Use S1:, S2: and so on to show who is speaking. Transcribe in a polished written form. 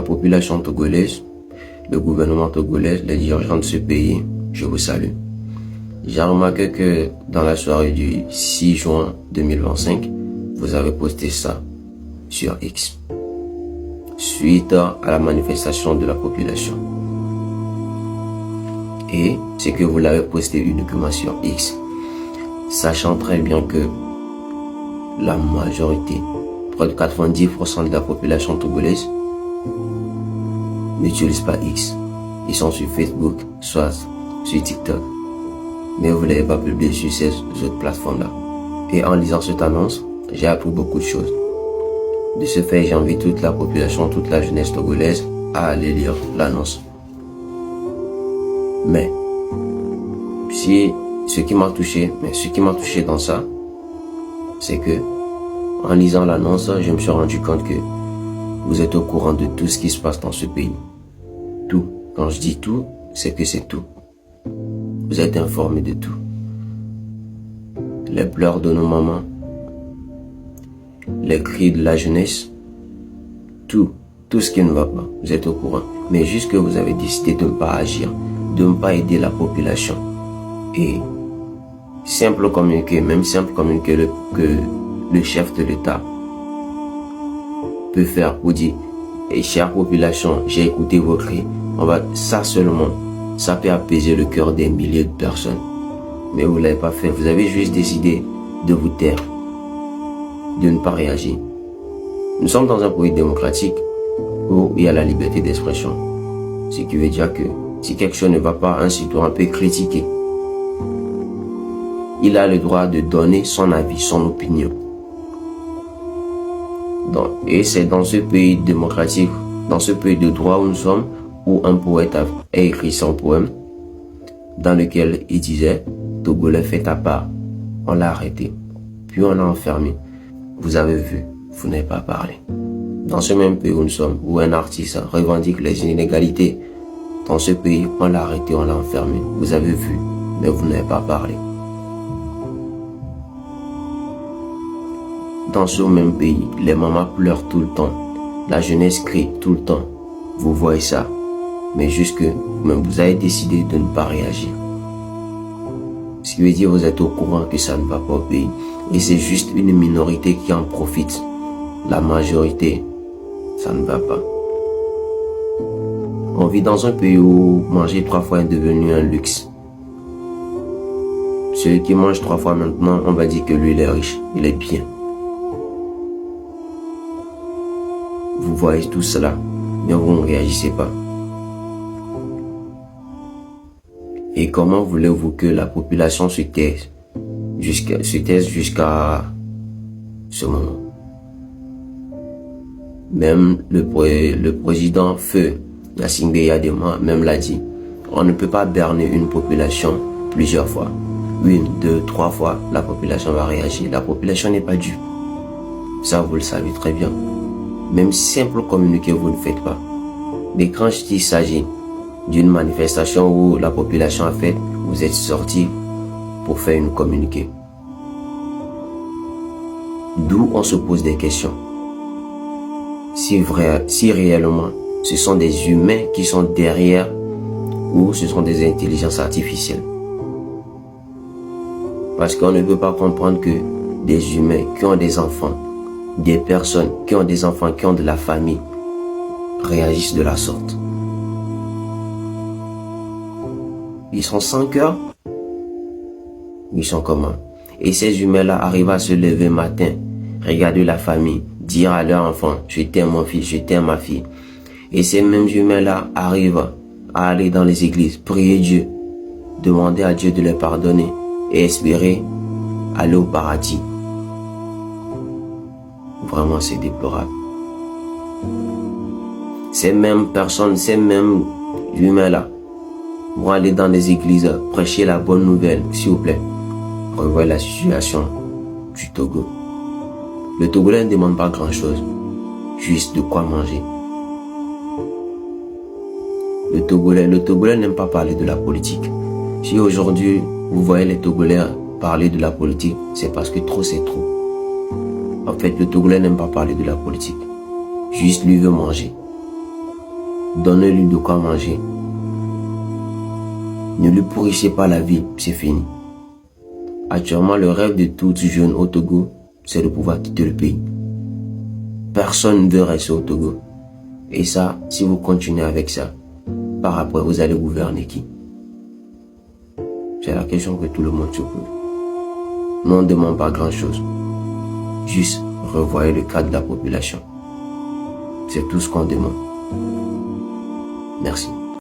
S1: la population togolaise, le gouvernement togolais, les dirigeants de ce pays, je vous salue. J'ai remarqué que dans la soirée du 6 juin 2025, vous avez posté ça sur X, suite à la manifestation de la population. Et c'est que vous l'avez posté uniquement sur X, sachant très bien que la majorité, près de 90% de la population togolaise n'utilise pas X. Ils sont sur Facebook, soit sur TikTok. Mais vous ne l'avez pas publié sur ces autres plateformes-là. Et en lisant cette annonce, j'ai appris beaucoup de choses. De ce fait, j'invite toute la population, toute la jeunesse togolaise à aller lire l'annonce. Mais, ce qui m'a touché dans ça, c'est que, en lisant l'annonce, je me suis rendu compte que vous êtes au courant de tout ce qui se passe dans ce pays. Tout. Quand je dis tout, c'est que c'est tout. Vous êtes informé de tout. Les pleurs de nos mamans, les cris de la jeunesse, tout ce qui ne va pas, vous êtes au courant. Mais juste que vous avez décidé de ne pas agir, de ne pas aider la population. Et simple communiqué, même simple communiqué que le chef de l'État peut faire pour dire, et chère population, j'ai écouté vos cris. Ça seulement, ça peut apaiser le cœur des milliers de personnes. Mais vous ne l'avez pas fait. Vous avez juste décidé de vous taire, de ne pas réagir. Nous sommes dans un pays démocratique où il y a la liberté d'expression. Ce qui veut dire que si quelque chose ne va pas, un citoyen peut critiquer. Il a le droit de donner son avis, son opinion. Et c'est dans ce pays démocratique, dans ce pays de droit où nous sommes, où un poète a écrit son poème, dans lequel il disait « Togolais, fais ta part ». On l'a arrêté, puis on l'a enfermé. Vous avez vu, vous n'avez pas parlé. Dans ce même pays où nous sommes, où un artiste revendique les inégalités, dans ce pays, on l'a arrêté, on l'a enfermé. Vous avez vu, mais vous n'avez pas parlé. Dans ce même pays, les mamans pleurent tout le temps. La jeunesse crie tout le temps. Vous voyez ça. Mais juste que même vous avez décidé de ne pas réagir. Ce qui veut dire que vous êtes au courant que ça ne va pas au pays. Et c'est juste une minorité qui en profite. La majorité, ça ne va pas. On vit dans un pays où manger 3 fois est devenu un luxe. Celui qui mange 3 fois maintenant, on va dire que lui il est riche, il est bien. Vous voyez tout cela, mais vous ne réagissez pas. Et comment voulez-vous que la population se taise jusqu'à ce moment? Même le président Feu Gnassingbé Eyadema même l'a dit. On ne peut pas berner une population plusieurs fois. 1, 2, 3 fois, la population va réagir. La population n'est pas dupe. Ça, vous le savez très bien. Même simple communiqué, vous ne faites pas. Mais quand il s'agit d'une manifestation où la population a fait, vous êtes sortis pour faire une communiqué. D'où on se pose des questions. Si réellement ce sont des humains qui sont derrière ou ce sont des intelligences artificielles. Parce qu'on ne peut pas comprendre que des humains qui ont des enfants, des personnes qui ont des enfants, qui ont de la famille, réagissent de la sorte. Ils sont sans cœur. Ils sont comment? Et ces humains-là arrivent à se lever matin, regarder la famille, dire à leur enfant, je t'aime mon fils, je t'aime ma fille. Et ces mêmes humains-là arrivent à aller dans les églises, prier Dieu, demander à Dieu de les pardonner et espérer aller au paradis. Vraiment, c'est déplorable. Ces mêmes personnes, ces mêmes humains-là vont aller dans les églises prêcher la bonne nouvelle, s'il vous plaît. Revoyez la situation du Togo. Le Togolais ne demande pas grand-chose, juste de quoi manger. Le Togolais n'aime pas parler de la politique. Si aujourd'hui, vous voyez les Togolais parler de la politique, c'est parce que trop c'est trop. En fait, le Togolais n'aime pas parler de la politique. Juste lui veut manger. Donnez-lui de quoi manger. Ne lui pourrissez pas la vie, c'est fini. Actuellement, le rêve de tout jeune au Togo, c'est de pouvoir quitter le pays. Personne ne veut rester au Togo. Et ça, si vous continuez avec ça, par après, vous allez gouverner qui? C'est la question que tout le monde se pose. Nous, on ne demande pas grand-chose. Juste revoyez le cas de la population. C'est tout ce qu'on demande. Merci.